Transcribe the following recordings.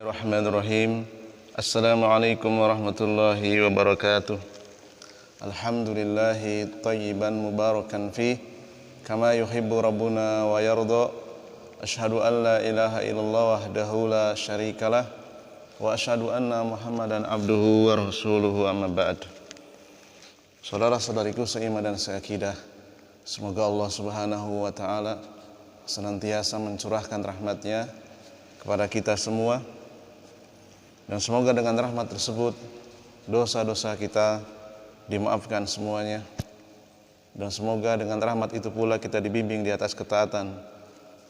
Bismillahirrahmanirrahim. Assalamualaikum warahmatullahi wabarakatuh. Alhamdulillahi tayyiban mubarakan fih kama yuhibbu rabbuna wa yarda. Asyhadu an la ilaha illallah wahdahu la syarikalah wa asyhadu anna Muhammadan abduhu wa rasuluhu amma ba'd. Saudara-saudariku seiman dan seakidah, semoga Allah Subhanahu wa taala senantiasa mencurahkan rahmat-Nya kepada kita semua. Dan semoga dengan rahmat tersebut dosa-dosa kita dimaafkan semuanya. Dan semoga dengan rahmat itu pula kita dibimbing di atas ketaatan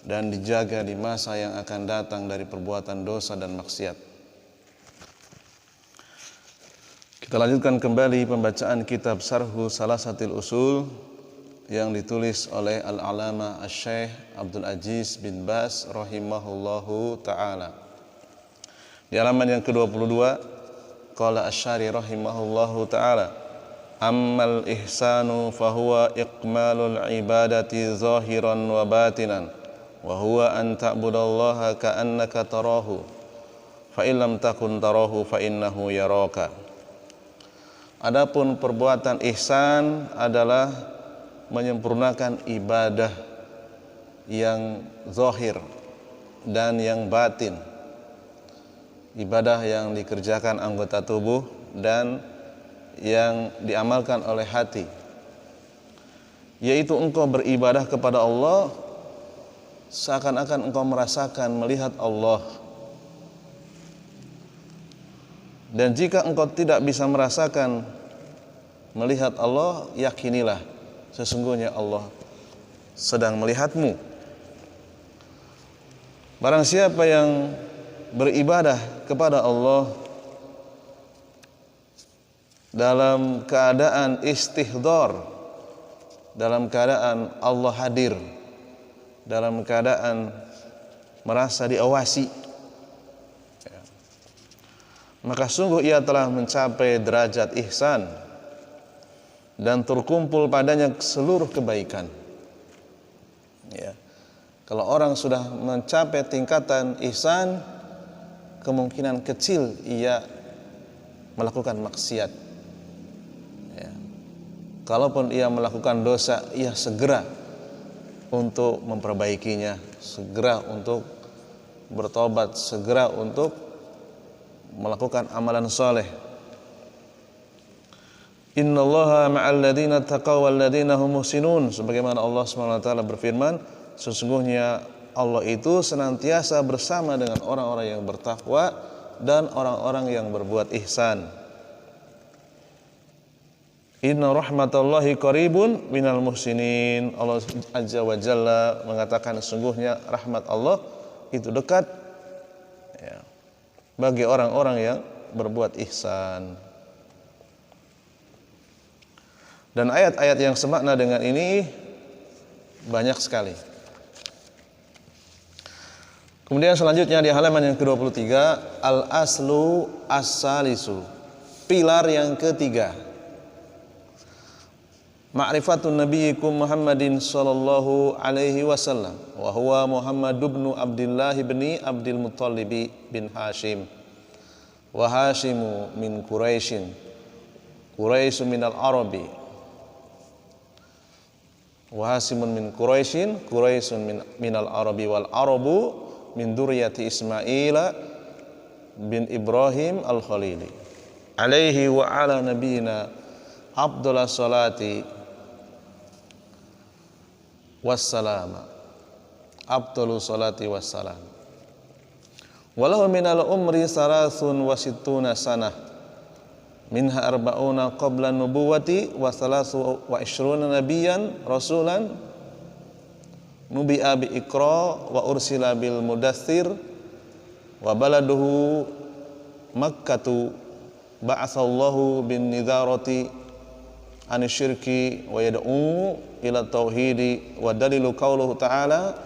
dan dijaga di masa yang akan datang dari perbuatan dosa dan maksiat. Kita lanjutkan kembali pembacaan kitab Syarhu Salasatil Usul yang ditulis oleh Al-Alama Asy-Syaikh Abdul Aziz bin Baz rahimahullahu ta'ala. Di halaman yang ke-22, qala Asy-Syari rahimahullahu ta'ala, ammal ihsanu fahuwa iqmalul ibadati zahiran wa batinan, wa huwa an ta'budallaha ka'annaka tarahu, fa illam takun tarahu fa innahu yaraka. Adapun perbuatan ihsan adalah menyempurnakan ibadah yang zahir dan yang batin. Ibadah yang dikerjakan anggota tubuh dan yang diamalkan oleh hati, yaitu engkau beribadah kepada Allah seakan-akan engkau merasakan melihat Allah. Dan jika engkau tidak bisa merasakan melihat Allah, yakinilah sesungguhnya Allah sedang melihatmu. Barang siapa yang beribadah kepada Allah dalam keadaan istihdar, dalam keadaan Allah hadir, dalam keadaan merasa diawasi, maka sungguh ia telah mencapai derajat ihsan dan terkumpul padanya seluruh kebaikan. Kalau orang sudah mencapai tingkatan ihsan, kemungkinan kecil ia melakukan maksiat. Kalaupun ia melakukan dosa, ia segera untuk memperbaikinya, segera untuk bertobat, segera untuk melakukan amalan soleh. Innallaha ma'al ladzina taqaw wal ladzina hum muhsinun, sebagaimana Allah Subhanahu wa taala berfirman, sesungguhnya Allah itu senantiasa bersama dengan orang-orang yang bertakwa dan orang-orang yang berbuat ihsan. Inna rahmatallahi qaribun minal muhsinin. Allah Azza wa Jalla mengatakan sesungguhnya rahmat Allah itu dekat bagi orang-orang yang berbuat ihsan. Dan ayat-ayat yang semakna dengan ini banyak sekali. Kemudian selanjutnya di halaman yang ke-23, al-aslu as-salisu, pilar yang ketiga, ma'rifatun nabiyyikum Muhammadin sallallahu alaihi wasallam wa huwa Muhammad ibn Abdullah ibn Abdul Muttalib bin Hashim wa Hashimu min Quraisyin, Quraisy minal Arabi wa Hasimun min Quraisyin, Quraisyun minal Arabi wal Arabu min duriyati Ismail bin Ibrahim al-Khalili alaihi wa ala nabiyina afdhalas salati wassalam, afdhalus salati wassalam. Walahu minal umri salasun wa sittuna sanah minha arba'una qabla nubuwati wa salasu wa ishruna nabiyan rasulan nubi'a bi Iqra wa ursila bil Mudaththir wa baladuhu Makkatu ba'atsallahu bin nidharati anisyirki wa yad'u ila tauhidi wa dalilu qauluhu ta'ala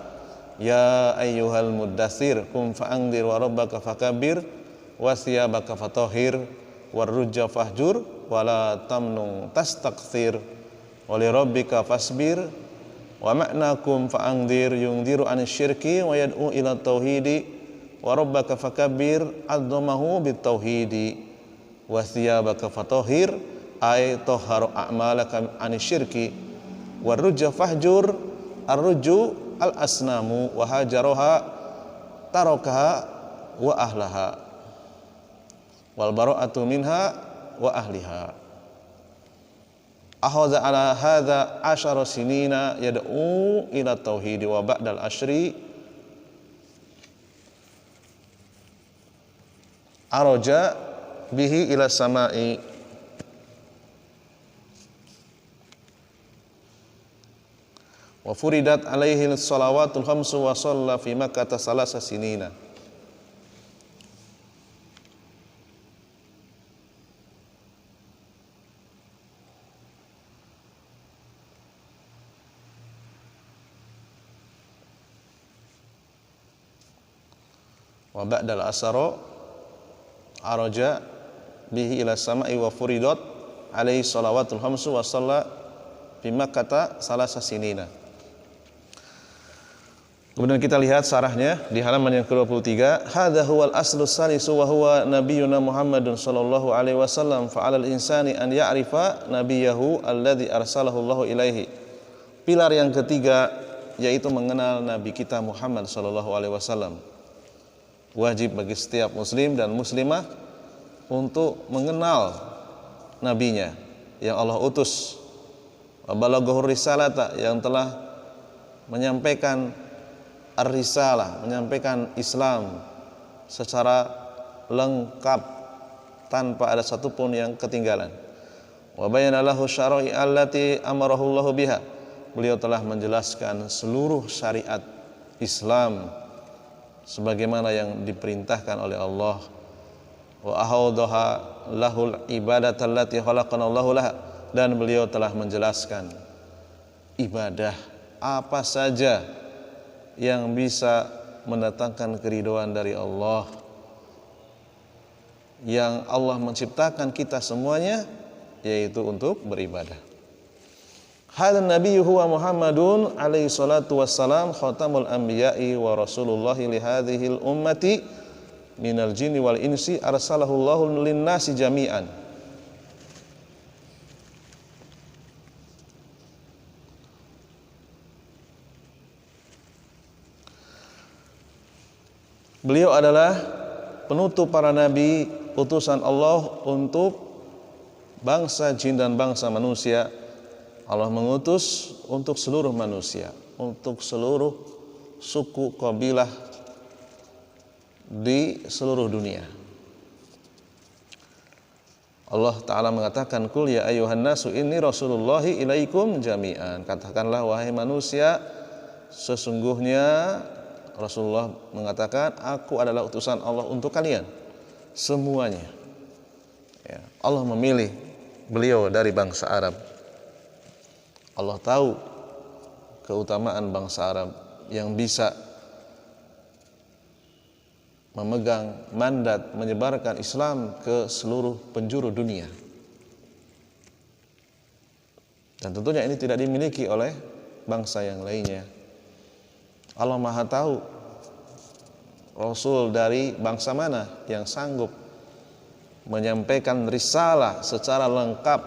ya ayyuhal mudaththir qum fa'anzir wa rabbaka fakabbir wa thiyabaka fatahhir warrujza fahjur wa la tamnun tastakthir wa li rabbika fasbir wa ma'nakum fa'anzir yungdiru anisyirki wa yad'u ila tauhidi wa rabbaka fakabbir adzamahu bitauhidi wa thiyabaka fatahhir ay tahharu a'malaka anisyirki warujja fahjur arruju al asnamu wa hajaroha tarokaha wa ahlaha wal bara'atu minha wa ahliha. Akhadha ala hadza 10 sinina yad'u ila tauhid wa ba'dal asyri araja bihi ila samai wa furidat alaihi salawatul khamsu wa shalla fi makkah salasa sinina. Wa ba'dal asara araja bihi ila samai wa furidat alaihi salawatul khamsu wa shalla fi makkah salasa sinina. Kemudian kita lihat sarahnya di halaman yang ke-23. Hadza huwal aslu salisu wa huwa nabiyyuna Muhammadun sallallahu alaihi wasallam fa 'alal insani an ya'rifa nabiyahu alladzi arsalahu Allahu ilaihi. Pilar yang ketiga yaitu mengenal nabi kita Muhammad sallallahu alaihi wasallam. Wajib bagi setiap muslim dan muslimah untuk mengenal nabinya yang Allah utus. Wa balaghahu risalata, yang telah menyampaikan ar-risalah, menyampaikan Islam secara lengkap tanpa ada satupun yang ketinggalan. Wa bayyana lahu syara'i allati amarahu Allahu biha. Beliau telah menjelaskan seluruh syariat Islam sebagaimana yang diperintahkan oleh Allah. Wa ahadaha lahul ibadata allati khalaqana Allahu laha, dan beliau telah menjelaskan ibadah apa saja yang bisa mendatangkan keridhaan dari Allah, yang Allah menciptakan kita semuanya, yaitu untuk beribadah. Hadan nabiyyu huwa Muhammadun alaihi salatu wassalam khatamul anbiya'i wa rasulullahi li hadhil ummati minal jinni wal insi arsalahu Allahu lin-nasi jami'an. Beliau adalah penutup para nabi, utusan Allah untuk bangsa jin dan bangsa manusia. Allah mengutus untuk seluruh manusia, untuk seluruh suku kabilah di seluruh dunia. Allah Ta'ala mengatakan, Qul ya ayyuhan nasu inni rasulullahi ilaikum jami'an. Katakanlah wahai manusia, sesungguhnya Rasulullah mengatakan, aku adalah utusan Allah untuk kalian semuanya. Ya, Allah memilih beliau dari bangsa Arab. Allah tahu keutamaan bangsa Arab yang bisa memegang mandat menyebarkan Islam ke seluruh penjuru dunia. Dan tentunya ini tidak dimiliki oleh bangsa yang lainnya. Allah Maha tahu Rasul dari bangsa mana yang sanggup menyampaikan risalah secara lengkap.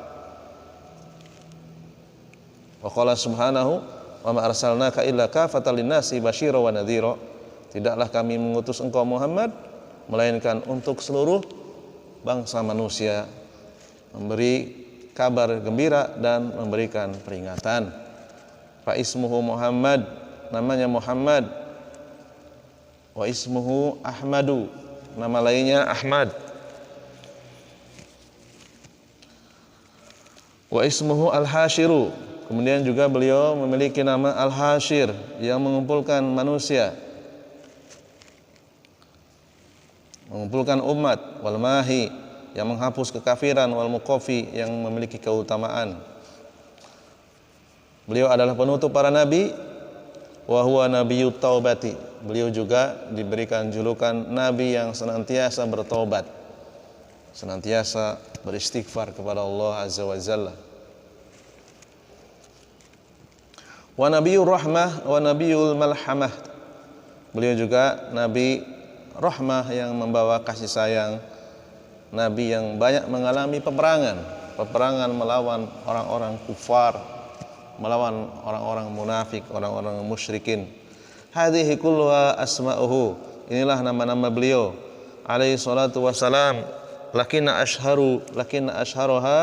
Wa qala subhanahu wa ma arsalnaka illa kafatan linnasi basyira wa nadhira. Tidaklah kami mengutus engkau Muhammad melainkan untuk seluruh bangsa manusia, memberi kabar gembira dan memberikan peringatan. Fa ismuhu Muhammad, namanya Muhammad. Wa ismuhu Ahmadu, nama lainnya Ahmad. Wa ismuhu Al-Hashiru, kemudian juga beliau memiliki nama Al-Hashir yang mengumpulkan manusia, mengumpulkan umat. Wal Mahi, yang menghapus kekafiran. Wal Muqafi, yang memiliki keutamaan. Beliau adalah penutup para nabi. Wa huwa nabiyyut taubati, beliau juga diberikan julukan nabi yang senantiasa bertobat, senantiasa beristighfar kepada Allah Azza wa Jalla. Wa nabiyyur rahmah wa nabiyyul malhamah, beliau juga nabi rahmah, yang membawa kasih sayang, nabi yang banyak mengalami peperangan melawan orang-orang kufar, melawan orang-orang munafik, orang-orang musyrikin. Hadhihi kulluha asma'uhu, inilah nama-nama beliau alaihi salatu wassalam. Lakinna ashharuha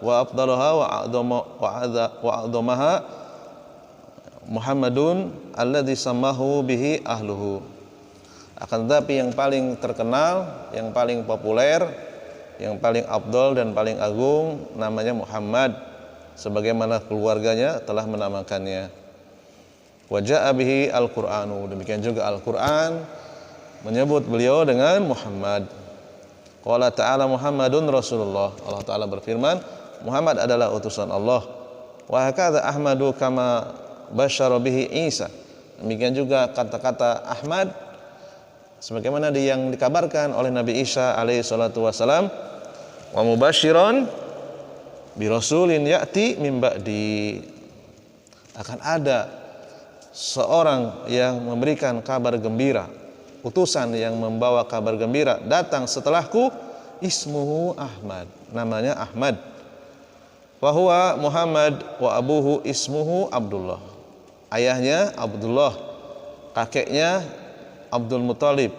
wa afdaluha wa a'dhamaha Muhammadun alladzi samahu bihi ahluhu. Akan tetapi yang paling terkenal, yang paling populer, yang paling afdal dan paling agung namanya Muhammad, sebagaimana keluarganya telah menamakannya. Wa jaa bihi al-Qur'anu, demikian juga Al-Qur'an menyebut beliau dengan Muhammad. Qala ta'ala Muhammadun Rasulullah, Allah Ta'ala berfirman, Muhammad adalah utusan Allah. Wa hakadha Ahmadu kama basyara bihi Isa, demikian juga kata-kata Ahmad sebagaimana yang dikabarkan oleh Nabi Isa alaihi salatu wassalam, wa mubasyiran bi rasulin ya'ti min ba'di, akan ada seorang yang memberikan kabar gembira, utusan yang membawa kabar gembira datang setelahku, ismuhu Ahmad, namanya Ahmad. Wa huwa Muhammad wa abuhu ismuhu Abdullah, ayahnya Abdullah, kakeknya Abdul Muthalib.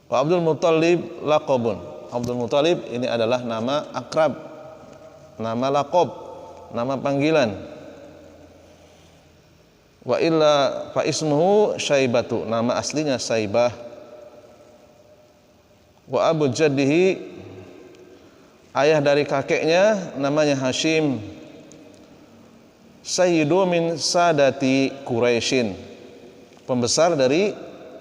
Wa Abdul Muthalib laqabun, Abdul Muthalib ini adalah nama akrab, nama laqab, nama panggilan. Wa illa fa ismuhu Syaibatu, nama aslinya Saibah. Wa abu jaddihi, ayah dari kakeknya namanya Hashim. Sayyidu min sadati Quraisyin, pembesar dari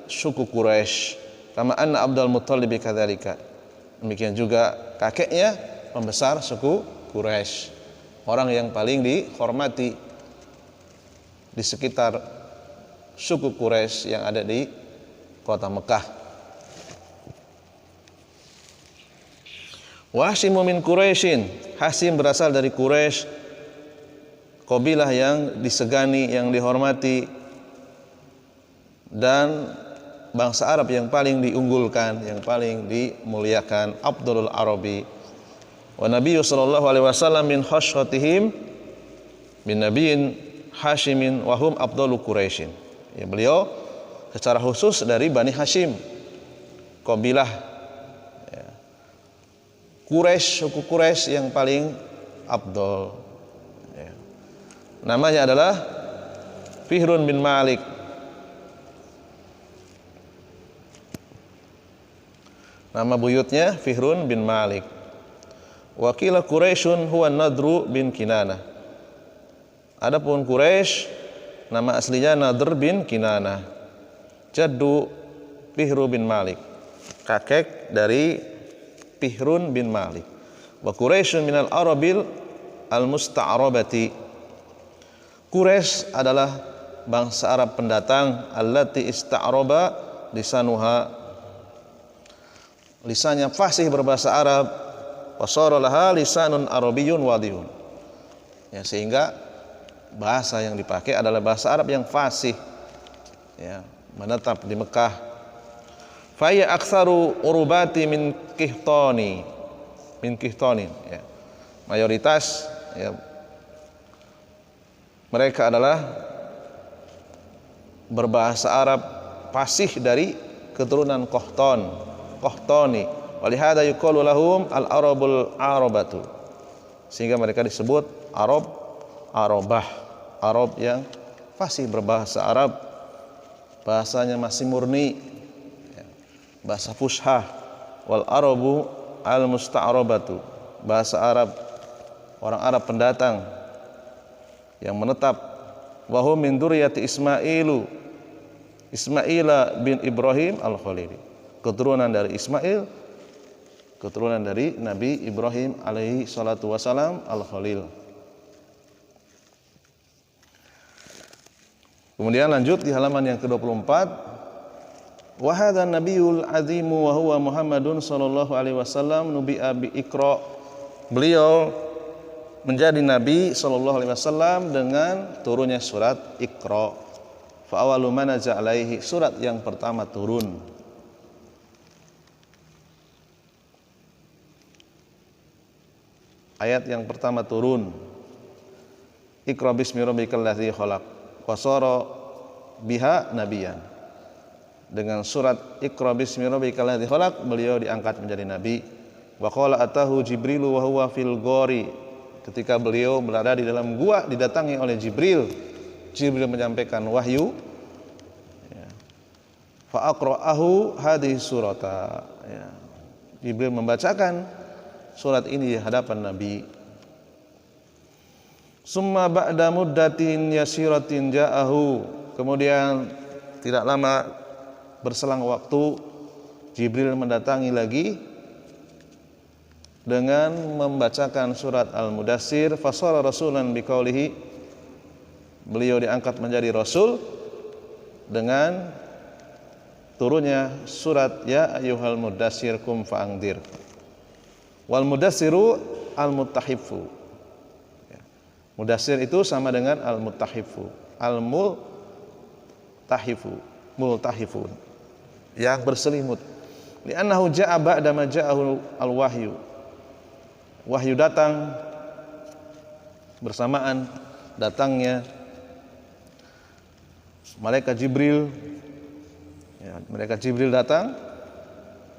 suku Quraisy. Kama anna Abdul Muthalib kadzalika, demikian juga kakeknya pembesar suku Quraisy, orang yang paling dihormati di sekitar suku Quraisy yang ada di kota Mekah. Wa Hasyimu min Quraisyin, Hasyim berasal dari Quraisy, kabilah yang disegani, yang dihormati, dan bangsa Arab yang paling diunggulkan, yang paling dimuliakan, Abdul Arabi. Wa Nabiyyu sallallahu alaihi wasallam min khashatihim bin nabiyyin Hasyimin wa hum abdalu Quraisyin. Ya, beliau secara khusus dari Bani Hashim, kabilah Quraisy, suku Quraisy yang paling abdal. Ya. Namanya adalah Fihrun bin Malik. Nama buyutnya Fihrun bin Malik. Wakila Quraisyun huwa Nadru bin Kinanah. Adapun Quraisy nama aslinya Nadr bin Kinanah. Jaddu Fihru bin Malik, kakek dari Fihrun bin Malik. Wa Quraisyun minal Arabil al-musta'rabati. Quraisy adalah bangsa Arab pendatang, allati ista'raba lisanuha, lisannya fasih berbahasa Arab, wasara laha lisanun arabiyyun wadihun. Ya, sehingga bahasa yang dipakai adalah bahasa Arab yang fasih, ya, menetap di Mekah. Faya aktsaru urubati min kihtonin, ya. Mayoritas, ya, mereka adalah berbahasa Arab fasih dari keturunan Qahtani. Walihada yuqalu lahum al-arabul arabatu, sehingga mereka disebut Arabah, Arab yang fasih berbahasa Arab, bahasanya masih murni, bahasa fushah. Wal arabu al musta'rabatu, bahasa Arab orang Arab pendatang yang menetap. Wa hum min dzurriyyati Ismaila bin Ibrahim al-Khalili, keturunan dari Ismail, keturunan dari Nabi Ibrahim alaihi salatu wasalam al-Khalil. Kemudian lanjut di halaman yang ke-24. Wa hadza nabiyul azimu wa huwa Muhammadun sallallahu alaihi wasallam nubi'a bi Iqra. Beliau menjadi nabi sallallahu alaihi wasallam dengan turunnya surat Iqra. fa awwalu ma nazala alaihi, surat yang pertama turun. Ayat yang pertama turun, Iqra bismi rabbikal ladzi khalaq wa sara biha nabiyan. Dengan surat Iqra bismi rabbikal ladzi khalaq beliau diangkat menjadi nabi. Wa qala atahu Jibrilu wa huwa fil ghori, ketika beliau berada di dalam gua didatangi oleh Jibril. Jibril menyampaikan wahyu, ya. Fa aqra'ahu hadhihi surata, ya. Jibril membacakan surat ini di hadapan Nabi. Summa ba'da muddatin yasiratin ja'ahu, kemudian tidak lama berselang waktu Jibril mendatangi lagi dengan membacakan surat Al-Mudassir. Fasara rasulan biqaulihi, beliau diangkat menjadi rasul dengan turunnya surat Ya ayyuhal mudassir kum fa'angdir. Wal mudassiru al-muttahifu. Mudassir itu sama dengan al-muttahifu. Al-multahifu, multahifun, yang berselimut. Li'annahu ja'a ba'da ma ja'ahu al-wahyu. Wahyu datang bersamaan datangnya malaikat Jibril. Ya, malaikat Jibril datang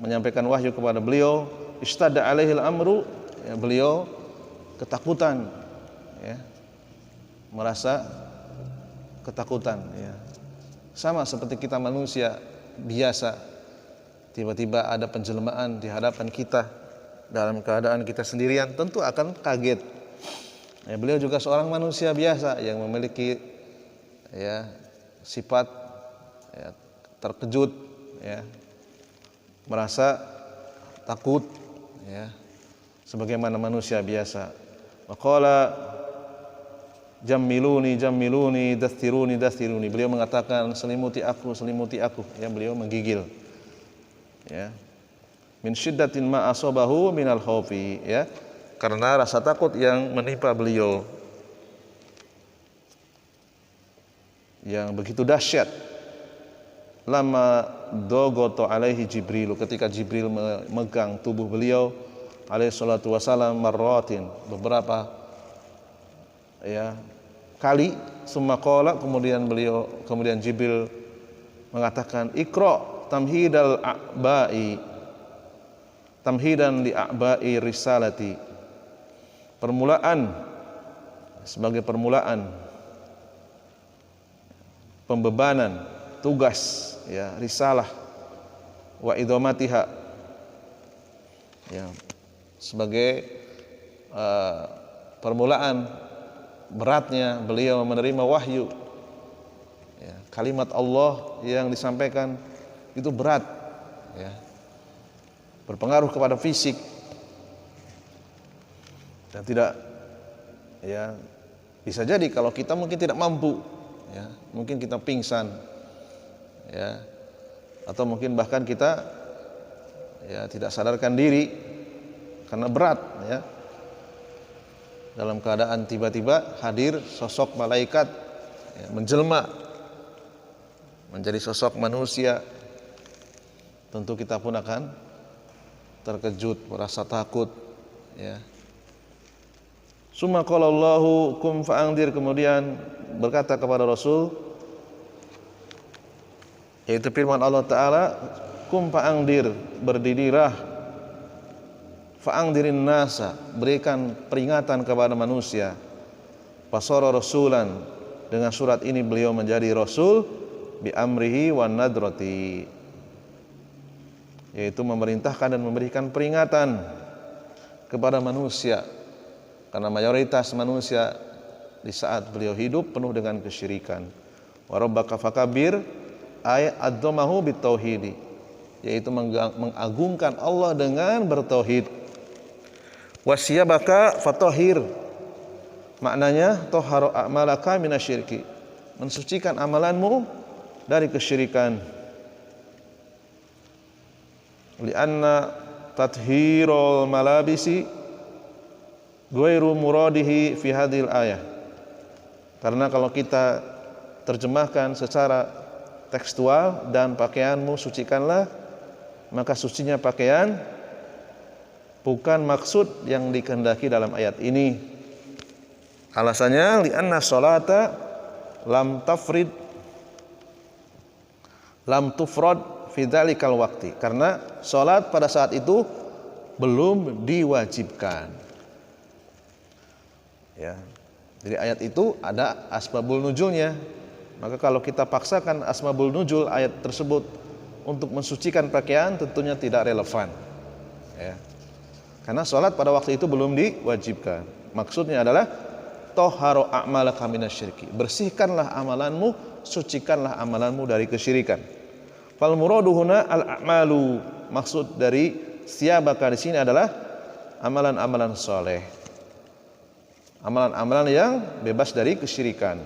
menyampaikan wahyu kepada beliau. Istada alaihil amru, ya, beliau ketakutan, ya, merasa ketakutan, ya. Sama seperti kita manusia biasa, tiba-tiba ada penjelmaan di hadapan kita dalam keadaan kita sendirian, tentu akan kaget. Ya, beliau juga seorang manusia biasa yang memiliki, ya, sifat, ya, terkejut, ya, merasa takut, ya, sebagaimana manusia biasa. Waqala jammiluni jammiluni dastiruni dastiruni, beliau mengatakan selimuti aku, ya, beliau menggigil, ya, min syiddatin ma asabahu minal khaufi, ya, karena rasa takut yang menimpa beliau yang begitu dahsyat. Lama dogoto alaihi Jibril, ketika Jibril memegang tubuh beliau alaihi salatu wasalam marratin, beberapa, ya, kali. Summa qala, kemudian Jibril mengatakan Iqra tamhidal a'ba'i, tamhidan li a'ba'i risalati, permulaan, sebagai permulaan pembebanan tugas, ya, risalah, wa idhamatiha, ya, sebagai permulaan beratnya beliau menerima wahyu, ya, kalimat Allah yang disampaikan itu berat, ya, berpengaruh kepada fisik dan tidak, ya, bisa jadi kalau kita mungkin tidak mampu, ya, mungkin kita pingsan, ya, atau mungkin bahkan kita, ya, tidak sadarkan diri karena berat, ya. Dalam keadaan tiba-tiba hadir sosok malaikat, ya, menjelma menjadi sosok manusia, tentu kita pun akan terkejut, merasa takut, ya. Summa qala Allahu kum fa'angdir, kemudian berkata kepada Rasul, yaitu firman Allah Ta'ala, kum fa'angdir, berdirilah, fa'angdirin nasa, berikan peringatan kepada manusia. Fasara rasulan, dengan surat ini beliau menjadi rasul, bi amrihi wan nadrati, yaitu memerintahkan dan memberikan peringatan kepada manusia, karena mayoritas manusia di saat beliau hidup penuh dengan kesyirikan. Wa rabbaka fakabir, ay adzamahu bitauhidi, yaitu mengagungkan Allah dengan bertauhid. Wasiyabaka fatahhir, maknanya tahharu a'malaka minasyirki, mensucikan amalanmu dari kesyirikan. Lianna tathhirul malabisi ghairu muradihi fi hadhil ayah, karena kalau kita terjemahkan secara tekstual, dan pakaianmu sucikanlah, maka sucinya pakaian bukan maksud yang dikehendaki dalam ayat ini. Alasannya li'anna sholata lam tufrad fi dzalikal waqti, karena salat pada saat itu belum diwajibkan. Ya. Jadi ayat itu ada asbabul nuzulnya. Maka kalau kita paksakan asbabul nuzul ayat tersebut untuk mensucikan pakaian, tentunya tidak relevan. Ya. Karena salat pada waktu itu belum diwajibkan. Maksudnya adalah toharo a'malaka minasyirki, bersihkanlah amalanmu, sucikanlah amalanmu dari kesyirikan. Fal muradu huna al a'malu, maksud dari siyabaka di sini adalah amalan-amalan saleh, amalan-amalan yang bebas dari kesyirikan.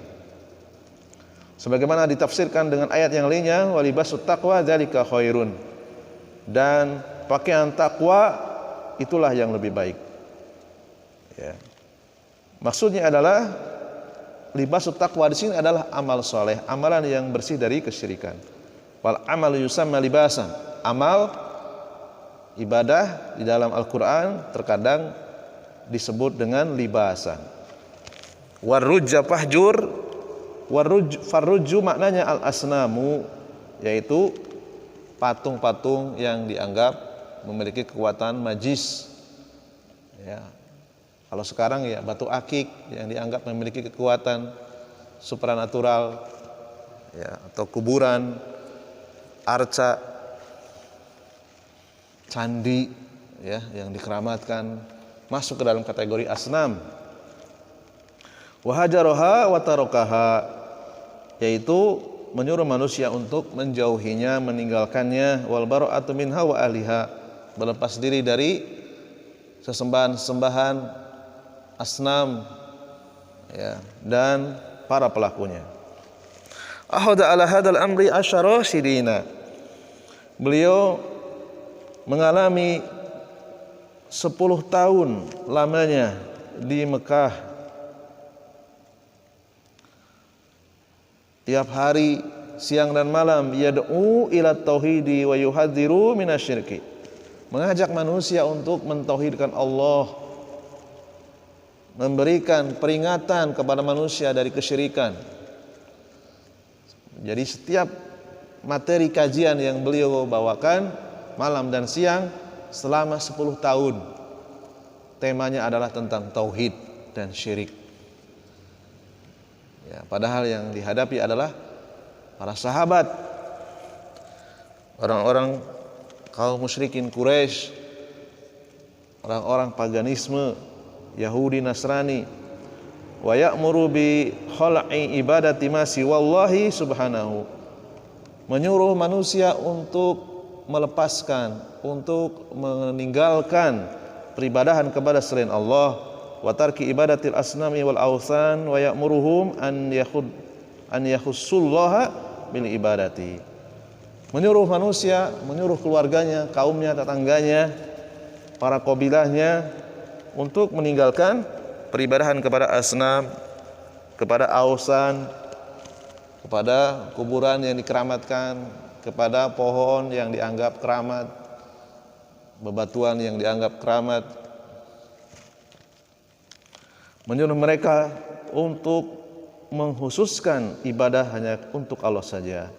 Sebagaimana ditafsirkan dengan ayat yang lainnya, walibasut taqwa dzalika khairun, dan pakaian takwa itulah yang lebih baik. Ya. Maksudnya adalah libasut taqwa di sini adalah amal soleh, amalan yang bersih dari kesyirikan. Wal amal yusamma libasan, amal ibadah di dalam Al-Quran terkadang disebut dengan libasan. Warrujja fahjur, farruju maknanya al-asnamu, yaitu patung-patung yang dianggap memiliki kekuatan magis. Ya. Kalau sekarang ya batu akik yang dianggap memiliki kekuatan supranatural, ya, atau kuburan, arca, candi, ya, yang dikeramatkan masuk ke dalam kategori asnam. Wahajaroha watarokaha, yaitu menyuruh manusia untuk menjauhinya, meninggalkannya. Wal bara'atu minha wa ahliha, berlepas diri dari sesembahan-sembahan asnam, ya, dan para pelakunya. Ahada ala hadal amri asyara sidina, beliau mengalami 10 tahun lamanya di Mekah. Tiap hari, siang dan malam, yad'u ila tauhidi wa yuhadziru minasyirki, mengajak manusia untuk mentauhidkan Allah, memberikan peringatan kepada manusia dari kesyirikan. Jadi setiap materi kajian yang beliau bawakan malam dan siang selama 10 tahun, temanya adalah tentang tauhid dan syirik. Ya, padahal yang dihadapi adalah para sahabat, orang-orang kaum musyrikin Quraisy, orang-orang paganisme, Yahudi, Nasrani. Wa ya'muru bi khal'i ibadati ma siwallahi subhanahu, menyuruh manusia untuk melepaskan, untuk meninggalkan peribadahan kepada selain Allah. Wa tarki ibadatil asnami wal awthan wa ya'muruhum an yakhussullaha bil ibadati, menyuruh manusia, menyuruh keluarganya, kaumnya, tetangganya, para kabilahnya untuk meninggalkan peribadahan kepada asnam, kepada awsan, kepada kuburan yang dikeramatkan, kepada pohon yang dianggap keramat, bebatuan yang dianggap keramat. Menyuruh mereka untuk menghususkan ibadah hanya untuk Allah saja.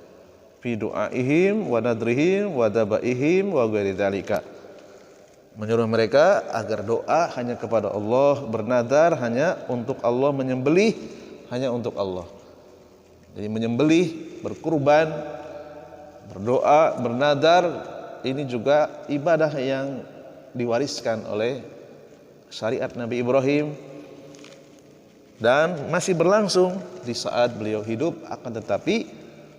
Fi du'aihim wa nadrihim wa dabaihim wa ghairi dzalika, menyuruh mereka agar doa hanya kepada Allah, bernadar hanya untuk Allah, menyembelih hanya untuk Allah. Jadi menyembelih, berkurban, berdoa, bernadar, ini juga ibadah yang diwariskan oleh syariat Nabi Ibrahim dan masih berlangsung di saat beliau hidup, akan tetapi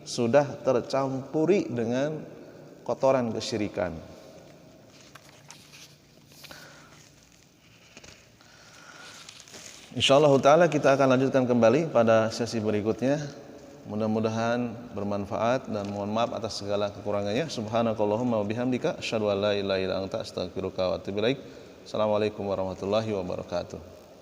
sudah tercampuri dengan kotoran kesyirikan. Insyaallah ta'ala kita akan lanjutkan kembali pada sesi berikutnya. Mudah-mudahan bermanfaat dan mohon maaf atas segala kekurangannya. Subhanakallahumma wa bihamdika asyhadu an la ilaha illa anta astaghfiruka wa atubu ilaik. Assalamualaikum warahmatullahi wabarakatuh.